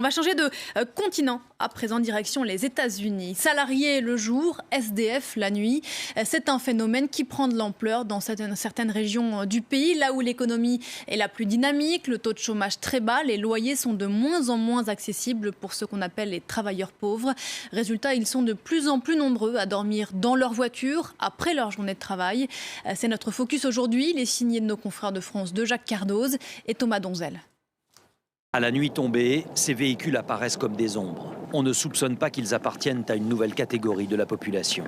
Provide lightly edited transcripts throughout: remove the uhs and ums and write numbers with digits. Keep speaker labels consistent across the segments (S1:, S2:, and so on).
S1: On va changer de continent, à présent direction les États-Unis. Salariés le jour, SDF la nuit. C'est un phénomène qui prend de l'ampleur dans certaines régions du pays, là où l'économie est la plus dynamique, le taux de chômage très bas, les loyers sont de moins en moins accessibles pour ceux qu'on appelle les travailleurs pauvres. Résultat, ils sont de plus en plus nombreux à dormir dans leur voiture après leur journée de travail. C'est notre focus aujourd'hui, il est signé de nos confrères de France 2, Jacques Cardoz et Thomas Donzel.
S2: À la nuit tombée, ces véhicules apparaissent comme des ombres. On ne soupçonne pas qu'ils appartiennent à une nouvelle catégorie de la population.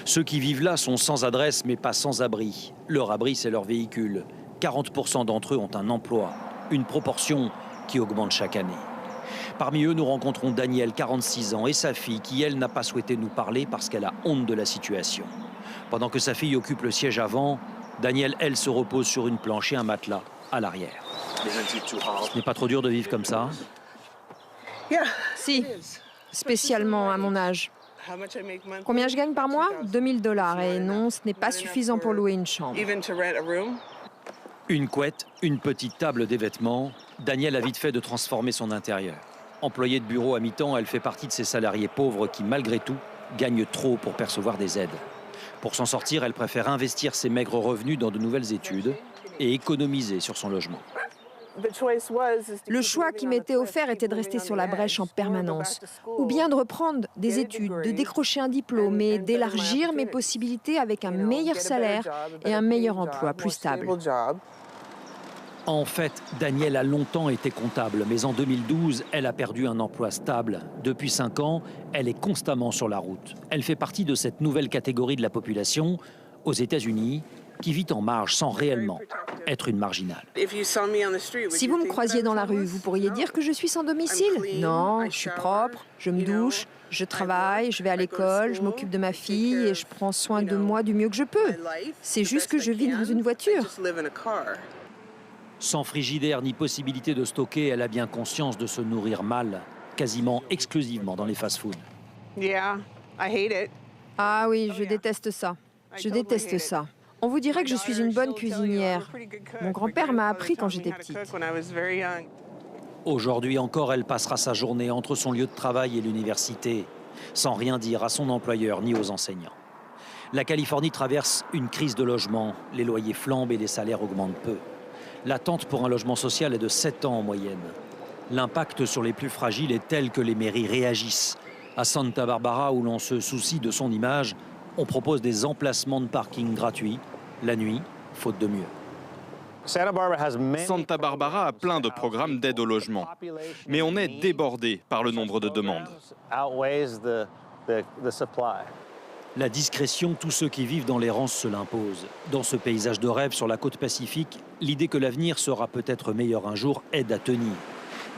S2: Ceux qui vivent là sont sans adresse mais pas sans abri. Leur abri, c'est leur véhicule. 40% d'entre eux ont un emploi, une proportion qui augmente chaque année. Parmi eux, nous rencontrons Danielle, 46 ans, et sa fille qui, elle, n'a pas souhaité nous parler parce qu'elle a honte de la situation. Pendant que sa fille occupe le siège avant, Danielle, elle, se repose sur une planche et un matelas à l'arrière. Ce n'est pas trop dur de vivre comme ça?
S3: Si, spécialement à mon âge. Combien je gagne par mois? 2 000 $. Et non, ce n'est pas suffisant pour louer une chambre.
S2: Une couette, une petite table des vêtements. Danielle a vite fait de transformer son intérieur. Employée de bureau à mi-temps, elle fait partie de ces salariés pauvres qui, malgré tout, gagnent trop pour percevoir des aides. Pour s'en sortir, elle préfère investir ses maigres revenus dans de nouvelles études et économiser sur son logement.
S3: Le choix qui m'était offert était de rester sur la brèche en permanence, ou bien de reprendre des études, de décrocher un diplôme et d'élargir mes possibilités avec un meilleur salaire et un meilleur emploi plus stable.
S2: En fait, Danielle a longtemps été comptable, mais en 2012, elle a perdu un emploi stable. Depuis 5 ans, elle est constamment sur la route. Elle fait partie de cette nouvelle catégorie de la population, aux États-Unis, qui vit en marge sans réellement être une marginale.
S3: Si vous me croisiez dans la rue, vous pourriez dire que je suis sans domicile? Non, je suis propre, je me douche, je travaille, je vais à l'école, je m'occupe de ma fille et je prends soin de moi du mieux que je peux. C'est juste que je vis dans une voiture.
S2: Sans frigidaire ni possibilité de stocker, elle a bien conscience de se nourrir mal, quasiment exclusivement dans les fast-foods.
S3: Ah oui, je déteste ça. Je déteste ça. On vous dirait que je suis une bonne cuisinière. Mon grand-père m'a appris quand j'étais petite.
S2: Aujourd'hui encore, elle passera sa journée entre son lieu de travail et l'université, sans rien dire à son employeur ni aux enseignants. La Californie traverse une crise de logement. Les loyers flambent et les salaires augmentent peu. L'attente pour un logement social est de 7 ans en moyenne. L'impact sur les plus fragiles est tel que les mairies réagissent. À Santa Barbara, où l'on se soucie de son image, on propose des emplacements de parking gratuits, la nuit, faute de mieux.
S4: Santa Barbara a plein de programmes d'aide au logement, mais on est débordé par le nombre de demandes.
S2: La discrétion, tous ceux qui vivent dans l'errance se l'imposent. Dans ce paysage de rêve sur la côte pacifique, l'idée que l'avenir sera peut-être meilleur un jour aide à tenir.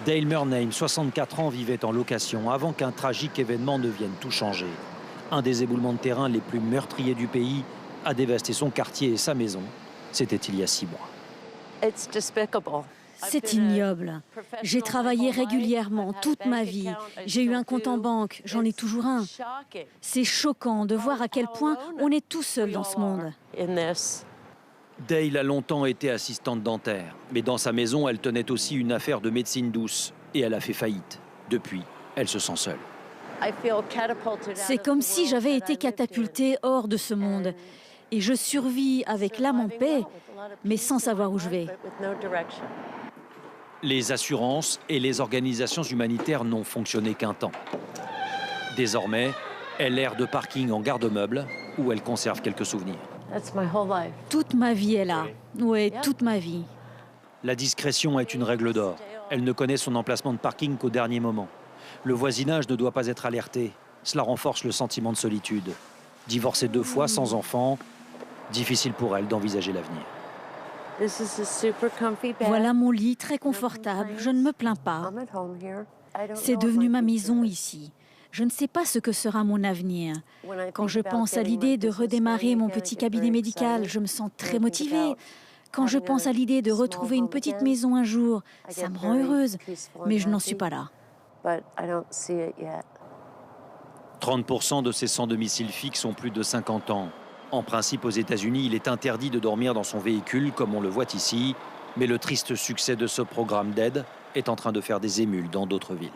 S2: Dale Murnane, 64 ans, vivait en location avant qu'un tragique événement ne vienne tout changer. Un des éboulements de terrain les plus meurtriers du pays a dévasté son quartier et sa maison. C'était il y a 6 mois.
S5: C'est ignoble. J'ai travaillé régulièrement toute ma vie. J'ai eu un compte en banque, j'en ai toujours un. C'est choquant de voir à quel point on est tout seul dans ce monde.
S2: Dale a longtemps été assistante dentaire, mais dans sa maison, elle tenait aussi une affaire de médecine douce et elle a fait faillite. Depuis, elle se sent seule.
S5: C'est comme si j'avais été catapultée hors de ce monde. Et je survis avec l'âme en paix, mais sans savoir où je vais.
S2: Les assurances et les organisations humanitaires n'ont fonctionné qu'un temps. Désormais, elle erre de parking en garde-meuble où elle conserve quelques souvenirs.
S5: Toute ma vie est là. Oui, toute ma vie.
S2: La discrétion est une règle d'or. Elle ne connaît son emplacement de parking qu'au dernier moment. Le voisinage ne doit pas être alerté. Cela renforce le sentiment de solitude. Divorcée 2 fois, sans enfant, difficile pour elle d'envisager l'avenir.
S5: Voilà mon lit très confortable. Je ne me plains pas. C'est devenu ma maison ici. Je ne sais pas ce que sera mon avenir. Quand je pense à l'idée de redémarrer mon petit cabinet médical, je me sens très motivée. Quand je pense à l'idée de retrouver une petite maison un jour, ça me rend heureuse. Mais je n'en suis pas là.
S2: 30% de ces sans domicile fixe ont plus de 50 ans. En principe, aux États-Unis, il est interdit de dormir dans son véhicule, comme on le voit ici. Mais le triste succès de ce programme d'aide est en train de faire des émules dans d'autres villes.